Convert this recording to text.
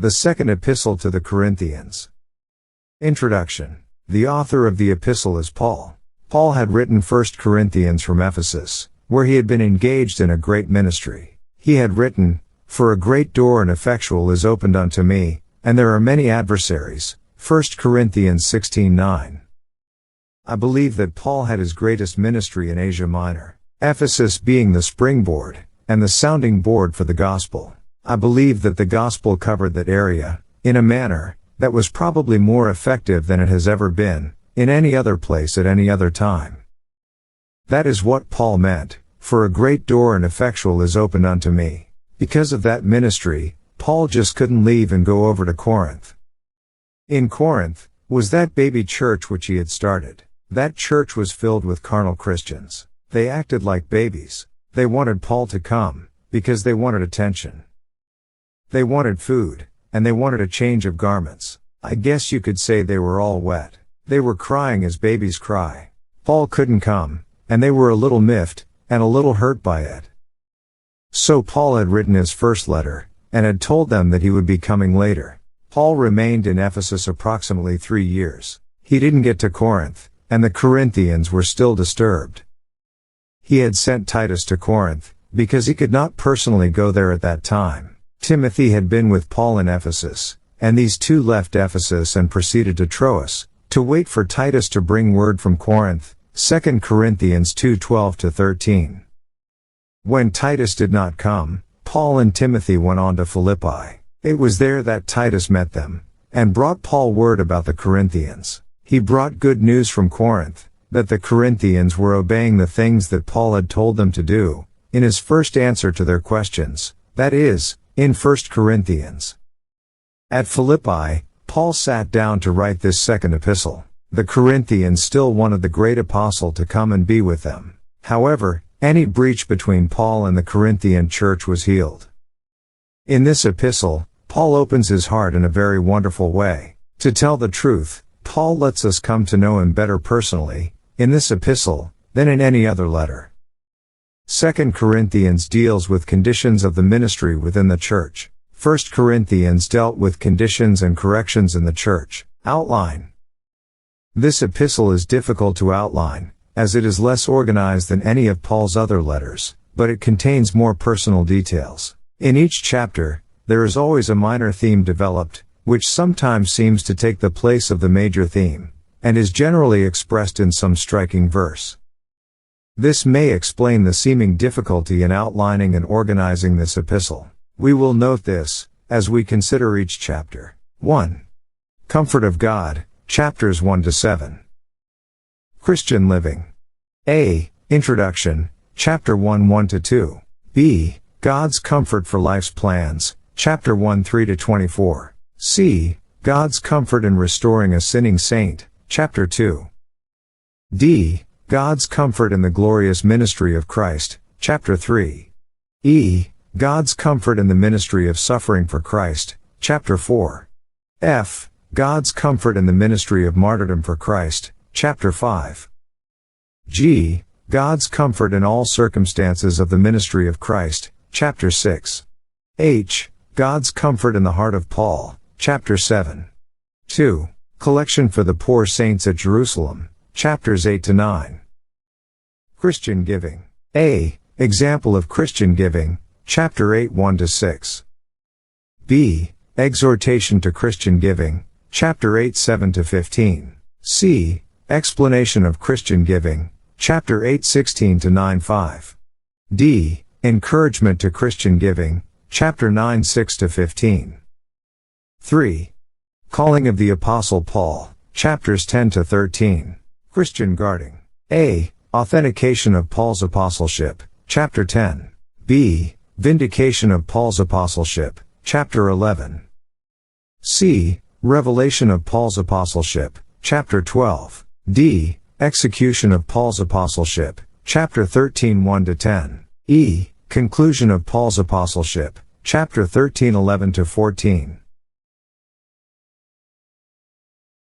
The Second Epistle to the Corinthians. Introduction. The author of the epistle is Paul. Paul had written 1 Corinthians from Ephesus, where he had been engaged in a great ministry. He had written, "For a great door and effectual is opened unto me, and there are many adversaries." 1 Corinthians 16:9. I believe that Paul had his greatest ministry in Asia Minor, Ephesus being the springboard, and the sounding board for the gospel. I believe that the gospel covered that area, in a manner that was probably more effective than it has ever been, in any other place at any other time. That is what Paul meant, "For a great door and effectual is opened unto me." Because of that ministry, Paul just couldn't leave and go over to Corinth. In Corinth, was that baby church which he had started. That church was filled with carnal Christians. They acted like babies. They wanted Paul to come, because they wanted attention. They wanted food, and they wanted a change of garments. I guess you could say they were all wet. They were crying as babies cry. Paul couldn't come, and they were a little miffed, and a little hurt by it. So Paul had written his first letter, and had told them that he would be coming later. Paul remained in Ephesus approximately 3 years. He didn't get to Corinth, and the Corinthians were still disturbed. He had sent Titus to Corinth, because he could not personally go there at that time. Timothy had been with Paul in Ephesus, and these two left Ephesus and proceeded to Troas, to wait for Titus to bring word from Corinth, 2 Corinthians 2:12-13. When Titus did not come, Paul and Timothy went on to Philippi. It was there that Titus met them, and brought Paul word about the Corinthians. He brought good news from Corinth, that the Corinthians were obeying the things that Paul had told them to do, in his first answer to their questions, that is, in 1 Corinthians. At Philippi, Paul sat down to write this second epistle. The Corinthians still wanted the great apostle to come and be with them. However, any breach between Paul and the Corinthian church was healed. In this epistle, Paul opens his heart in a very wonderful way. To tell the truth, Paul lets us come to know him better personally, in this epistle, than in any other letter. 2 Corinthians deals with conditions of the ministry within the church. 1 Corinthians dealt with conditions and corrections in the church. Outline. This epistle is difficult to outline, as it is less organized than any of Paul's other letters, but it contains more personal details. In each chapter, there is always a minor theme developed, which sometimes seems to take the place of the major theme, and is generally expressed in some striking verse. This may explain the seeming difficulty in outlining and organizing this epistle. We will note this, as we consider each chapter. 1. Comfort of God, chapters 1-7. Christian living. A. Introduction, chapter 1 1-2. B. God's comfort for life's plans, chapter 1 3-24. C. God's comfort in restoring a sinning saint, chapter 2. D. God's comfort in the glorious ministry of Christ, chapter 3. E. God's comfort in the ministry of suffering for Christ, chapter 4. F. God's comfort in the ministry of martyrdom for Christ, chapter 5. G. God's comfort in all circumstances of the ministry of Christ, chapter 6. H. God's comfort in the heart of Paul, chapter 7. 2. Collection for the poor saints at Jerusalem, chapters 8-9. Christian giving. A. Example of Christian giving, chapter 8 1-6. B. Exhortation to Christian giving, chapter 8 7-15. C. Explanation of Christian giving, chapter 8 16-9 5. D. Encouragement to Christian giving, chapter 9 6-15. 3. Calling of the Apostle Paul, chapters 10-13. Christian guarding. A. Authentication of Paul's apostleship, chapter 10. B. Vindication of Paul's apostleship, chapter 11. C. Revelation of Paul's apostleship, chapter 12. D. Execution of Paul's apostleship, chapter 13 1-10. E. Conclusion of Paul's apostleship, chapter 13 11-14.